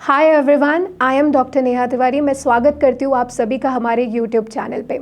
Hi everyone, I am doctor Neha Tiwari. मैं स्वागत करती हूँ आप सभी का हमारे यूट्यूब चैनल पे।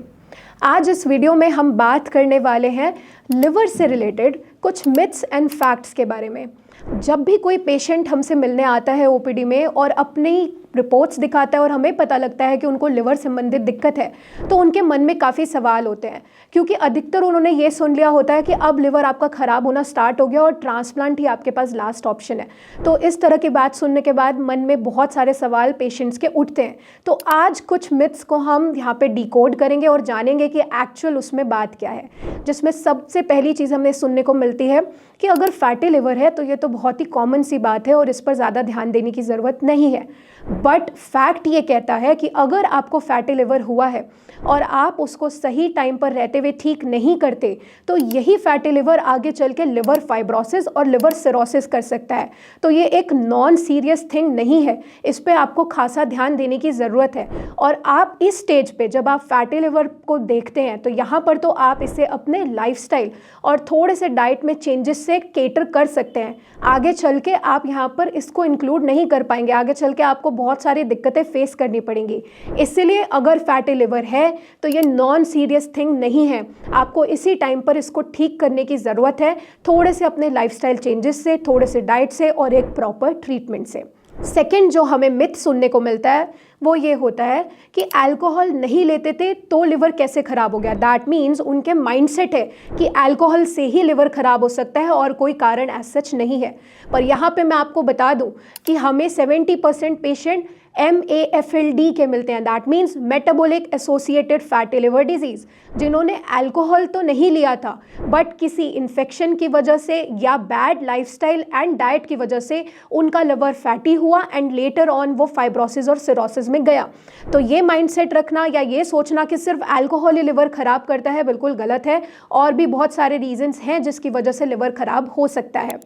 आज इस वीडियो में हम बात करने वाले हैं लिवर से रिलेटेड कुछ मिथ्स एंड फैक्ट्स के बारे में। जब भी कोई पेशेंट हमसे मिलने आता है ओपीडी में और अपनी रिपोर्ट्स दिखाता है और हमें पता लगता है कि उनको लिवर संबंधित दिक्कत है, तो उनके मन में काफ़ी सवाल होते हैं, क्योंकि अधिकतर उन्होंने ये सुन लिया होता है कि अब लिवर आपका ख़राब होना स्टार्ट हो गया और ट्रांसप्लांट ही आपके पास लास्ट ऑप्शन है। तो इस तरह की बात सुनने के बाद मन में बहुत सारे सवाल पेशेंट्स के उठते हैं। तो आज कुछ मिथ्स को हम यहाँ पे डिकोड करेंगे और जानेंगे कि एक्चुअल उसमें बात क्या है। जिसमें सबसे पहली चीज़ हमें सुनने को मिलती है कि अगर फैटी लिवर है तो ये तो बहुत ही कॉमन सी बात है और इस पर ज़्यादा ध्यान देने की ज़रूरत नहीं है। बट फैक्ट ये कहता है कि अगर आपको फैटी लिवर हुआ है और आप उसको सही टाइम पर रहते हुए ठीक नहीं करते, तो यही फैटी लिवर आगे चल के लिवर फाइब्रोसिस और लिवर सिरोसिस कर सकता है। तो ये एक नॉन सीरियस थिंग नहीं है, इस पे आपको खासा ध्यान देने की ज़रूरत है। और आप इस स्टेज पे जब आप फैटी लिवर को देखते हैं तो यहाँ पर तो आप इसे अपने लाइफस्टाइल और थोड़े से डाइट में चेंजेस से केटर कर सकते हैं। आगे चल के आप यहाँ पर इसको इंक्लूड नहीं कर पाएंगे, आगे चल के आपको बहुत सारी दिक्कतें फेस करनी पड़ेंगी। इसीलिए अगर फैटी लिवर है तो ये नॉन सीरियस थिंग नहीं है, आपको इसी टाइम पर इसको ठीक करने की ज़रूरत है, थोड़े से अपने लाइफस्टाइल चेंजेस से, थोड़े से डाइट से और एक प्रॉपर ट्रीटमेंट से। सेकेंड जो हमें मिथ सुनने को मिलता है वो ये होता है कि अल्कोहल नहीं लेते थे तो लिवर कैसे ख़राब हो गया। दैट मीन्स उनके माइंडसेट है कि अल्कोहल से ही लिवर ख़राब हो सकता है और कोई कारण एज सच नहीं है। पर यहाँ पे मैं आपको बता दूँ कि हमें 70% पेशेंट MAFLD के मिलते हैं। That means metabolic associated fatty liver disease, जिन्होंने अल्कोहल तो नहीं लिया था बट किसी इन्फेक्शन की वजह से या बैड लाइफस्टाइल एंड डाइट की वजह से उनका लिवर फैटी हुआ एंड लेटर ऑन वो फाइब्रोसिस और सिरोसिस में गया। तो ये माइंडसेट रखना या ये सोचना कि सिर्फ अल्कोहल ही लिवर ख़राब करता है, बिल्कुल गलत है। और भी बहुत सारे रीजंस हैं जिसकी वजह से लिवर ख़राब हो सकता है।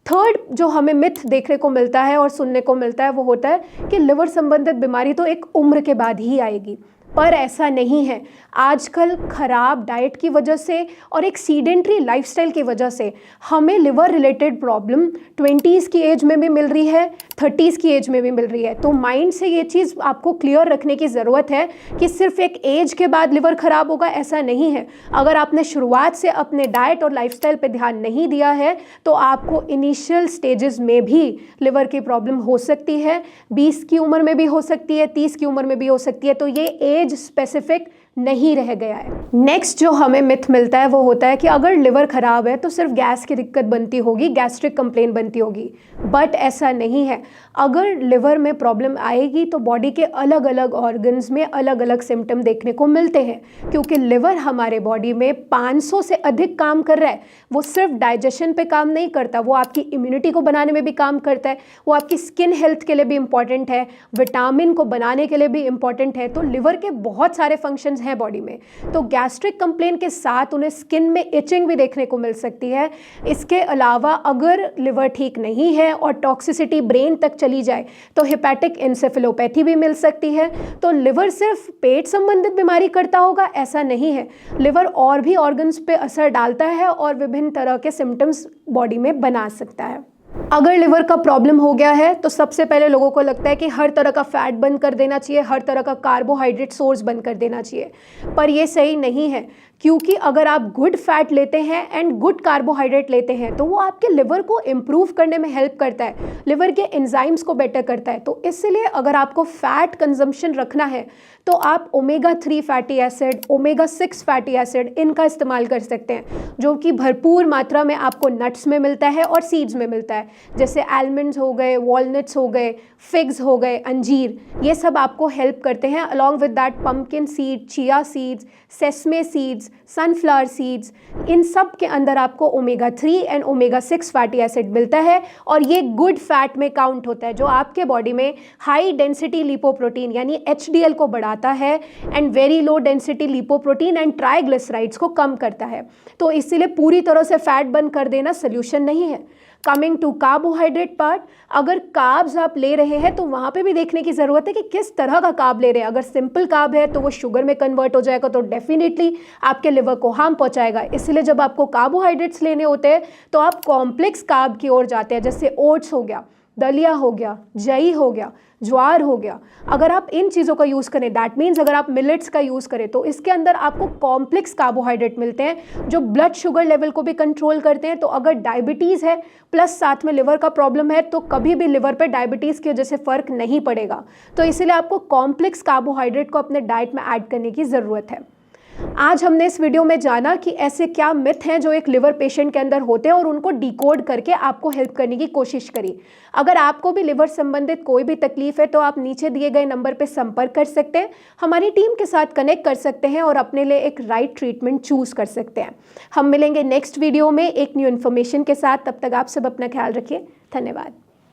थर्ड जो हमें मिथ देखने को मिलता है और सुनने को मिलता है वो होता है कि लिवर संबंधित बीमारी तो एक उम्र के बाद ही आएगी, पर ऐसा नहीं है। आजकल ख़राब डाइट की वजह से और एक सीडेंट्री लाइफस्टाइल की वजह से हमें लिवर रिलेटेड प्रॉब्लम 20s की एज में भी मिल रही है, 30s की एज में भी मिल रही है। तो माइंड से ये चीज़ आपको क्लियर रखने की ज़रूरत है कि सिर्फ एक एज के बाद लिवर ख़राब होगा, ऐसा नहीं है। अगर आपने शुरुआत से अपने डाइट और लाइफस्टाइल पे ध्यान नहीं दिया है तो आपको इनिशियल स्टेजेस में भी लिवर की प्रॉब्लम हो सकती है। 20 की उम्र में भी हो सकती है, 30 की उम्र में भी हो सकती है। तो ये एज स्पेसिफिक नहीं रह गया है। नेक्स्ट जो हमें मिथ मिलता है वो होता है कि अगर लिवर ख़राब है तो सिर्फ गैस की दिक्कत बनती होगी, गैस्ट्रिक कंप्लेन बनती होगी। बट ऐसा नहीं है। अगर लिवर में प्रॉब्लम आएगी तो बॉडी के अलग अलग ऑर्गन्स में अलग अलग सिम्टम देखने को मिलते हैं, क्योंकि लिवर हमारे बॉडी में 500 से अधिक काम कर रहा है। वो सिर्फ डाइजेशन पे काम नहीं करता, वो आपकी इम्यूनिटी को बनाने में भी काम करता है, वो आपकी स्किन हेल्थ के लिए भी इम्पॉर्टेंट है, विटामिन को बनाने के लिए भी इम्पॉर्टेंट है। तो लिवर के बहुत सारे फंक्शंस हैं बॉडी में। तो गैस्ट्रिक कंप्लेन के साथ उन्हें स्किन में इचिंग भी देखने को मिल सकती है। इसके अलावा अगर लिवर ठीक नहीं है और टॉक्सिसिटी ब्रेन तक चली जाए तो हेपेटिक एन्सेफेलोपैथी भी मिल सकती है। तो लिवर सिर्फ पेट संबंधित बीमारी करता होगा, ऐसा नहीं है। लिवर और भी ऑर्गन्स पे असर डालता है और विभिन्न तरह के सिम्टम्स बॉडी में बना सकता है। अगर लिवर का प्रॉब्लम हो गया है तो सबसे पहले लोगों को लगता है कि हर तरह का फैट बंद कर देना चाहिए, हर तरह का कार्बोहाइड्रेट सोर्स बंद कर देना चाहिए। पर ये सही नहीं है, क्योंकि अगर आप गुड फैट लेते हैं एंड गुड कार्बोहाइड्रेट लेते हैं तो वो आपके लिवर को इम्प्रूव करने में हेल्प करता है, लिवर के एंजाइम्स को बेटर करता है। तो इसलिए अगर आपको फैट कंजम्पशन रखना है तो आप omega 3 fatty acid, omega 6 fatty acid इनका इस्तेमाल कर सकते हैं, जो कि भरपूर मात्रा में आपको नट्स में मिलता है और सीड्स में मिलता है। जैसे आलमंड्स हो गए, वॉलनट्स हो गए, फिग्स हो गए, अंजीर, ये सब आपको हेल्प करते हैं। Along with that pumpkin seed, chia seeds, sesame seeds, sunflower seeds, इन सब के अंदर आपको omega 3 and omega 6 fatty acid मिलता है और ये गुड फैट में काउंट होता है, जो आपके बॉडी में हाई डेंसिटी लिपोप्रोटीन यानी HDL को बढ़ाता है and very low density lipoprotein and triglycerides को कम करता है। तो इसीलिए पूरी तरह से फैट बंद कर देना सोल्यूशन नहीं है। कमिंग टू कार्बोहाइड्रेट पार्ट, अगर कार्ब्स आप ले रहे हैं तो वहाँ पे भी देखने की ज़रूरत है कि किस तरह का कार्ब ले रहे हैं। अगर सिंपल कार्ब है तो वो शुगर में कन्वर्ट हो जाएगा तो डेफिनेटली आपके लिवर को हार्म पहुँचाएगा। इसलिए जब आपको कार्बोहाइड्रेट्स लेने होते हैं तो आप कॉम्प्लेक्स कार्ब की ओर जाते हैं, जैसे ओट्स हो गया, दलिया हो गया, जई हो गया, ज्वार हो गया, अगर आप इन चीज़ों का यूज़ करें, दैट मीन्स अगर आप मिलेट्स का यूज़ करें, तो इसके अंदर आपको कॉम्प्लेक्स कार्बोहाइड्रेट मिलते हैं जो ब्लड शुगर लेवल को भी कंट्रोल करते हैं। तो अगर डायबिटीज़ है प्लस साथ में लिवर का प्रॉब्लम है तो कभी भी लिवर पे डायबिटीज़ की वजह से फ़र्क नहीं पड़ेगा। तो इसीलिए आपको कॉम्प्लेक्स कार्बोहाइड्रेट को अपने डाइट में ऐड करने की ज़रूरत है। आज हमने इस वीडियो में जाना कि ऐसे क्या मिथ हैं जो एक लिवर पेशेंट के अंदर होते हैं और उनको डिकोड करके आपको हेल्प करने की कोशिश करी। अगर आपको भी लिवर संबंधित कोई भी तकलीफ है तो आप नीचे दिए गए नंबर पर संपर्क कर सकते हैं, हमारी टीम के साथ कनेक्ट कर सकते हैं और अपने लिए एक राइट ट्रीटमेंट चूज कर सकते हैं। हम मिलेंगे नेक्स्ट वीडियो में एक न्यू इन्फॉर्मेशन के साथ। तब तक आप सब अपना ख्याल रखिए। धन्यवाद।